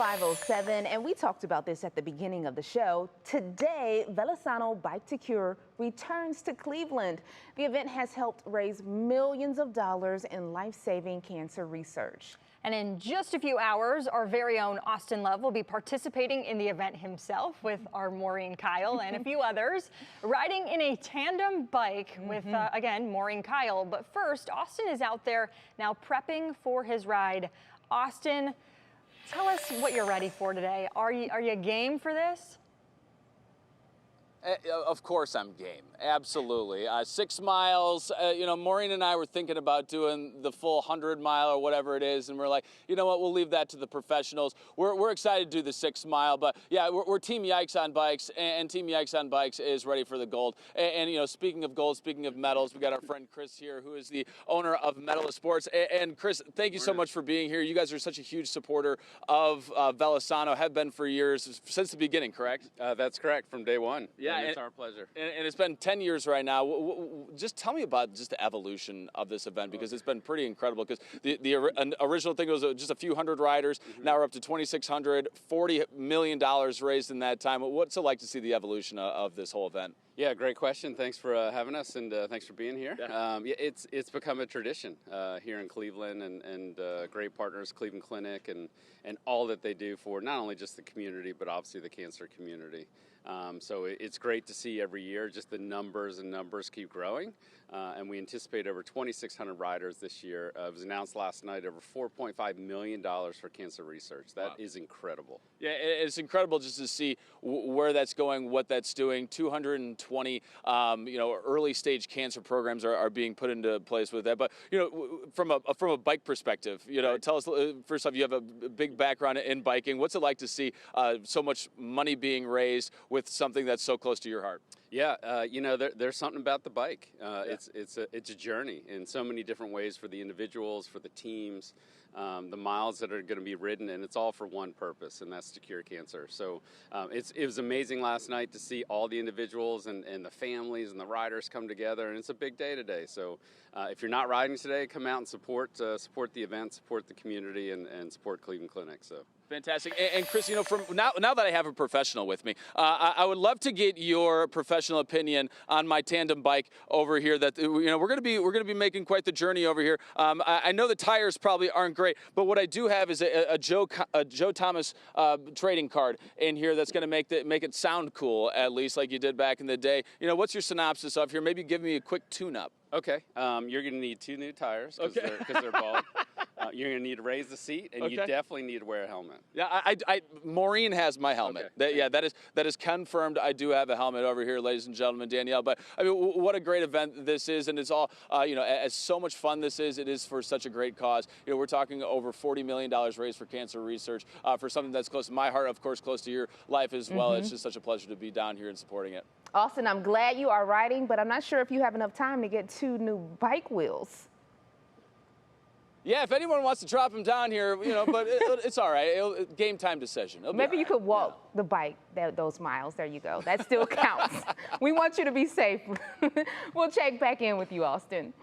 507, and we talked about this at the beginning of the show. Today, VeloSano Bike to Cure returns to Cleveland. The event has helped raise millions of dollars in life-saving cancer research. And in just a few hours, our very own Austin Love will be participating in the event himself with our Maureen Kyle and a few others, riding in a tandem bike with, again, Maureen Kyle. But first, Austin is out there now prepping for his ride. Austin, tell us what you're ready for today. Are you game for this? Of course I'm game, absolutely. 6 miles, Maureen and I were thinking about doing the full 100-mile or whatever it is, and we're like, you know what, we'll leave that to the professionals. We're excited to do the 6 mile, but yeah, we're Team Yikes on Bikes, and Team Yikes on Bikes is ready for the gold. And speaking of gold, speaking of medals, we got our friend Chris here, who is the owner of Medalist Sports. And Chris, thank you so much for being here. You guys are such a huge supporter of VeloSano, have been for years, since the beginning, correct? That's correct, from day one. Yeah, and it's our pleasure. And it's been 10 years right now. Just tell me about just the evolution of this event, because it's been pretty incredible. Because the original thing was just a few hundred riders. Now we're up to 2,600, $40 million raised in that time. What's it like to see the evolution of this whole event? Yeah, great question. Thanks for having us, and thanks for being here. Yeah. It's become a tradition here in Cleveland, and great partners, Cleveland Clinic, and all that they do for not only just the community, but obviously the cancer community. So it's great to see every year just the numbers keep growing, and we anticipate over 2,600 riders this year. It was announced last night over $4.5 million for cancer research. That is incredible. Yeah, it's incredible just to see where that's going, what that's doing. 220 early stage cancer programs are being put into place with that. But from a bike perspective, tell us first off, you have a big background in biking. What's it like to see so much money being raised with something that's so close to your heart? Yeah, there's something about the bike. It's a journey in so many different ways for the individuals, for the teams, the miles that are going to be ridden, and it's all for one purpose, and that's to cure cancer. So it was amazing last night to see all the individuals and the families and the riders come together, and it's a big day today. So if you're not riding today, come out and support the event, support the community, and support Cleveland Clinic. So. Fantastic. And Chris, from now that I have a professional with me, I would love to get your professional opinion on my tandem bike over here. That we're gonna be making quite the journey over here. I know the tires probably aren't great, but what I do have is a Joe Thomas trading card in here that's gonna make it sound cool, at least like you did back in the day. What's your synopsis of here? Maybe give me a quick tune-up. Okay. You're gonna need 2 new tires because they're bald. You're going to need to raise the seat, and you definitely need to wear a helmet. Yeah, Maureen has my helmet. Okay. That is confirmed. I do have a helmet over here, ladies and gentlemen, Danielle. But I mean, what a great event this is, and it's all as so much fun this is. It is for such a great cause. We're talking over $40 million raised for cancer research for something that's close to my heart, of course, close to your life as well. It's just such a pleasure to be down here and supporting it. Austin, I'm glad you are riding, but I'm not sure if you have enough time to get 2 new bike wheels. Yeah, if anyone wants to drop him down here, but it's all right. Game time decision. Maybe you could walk the bike those miles. There you go. That still counts. We want you to be safe. We'll check back in with you, Austin.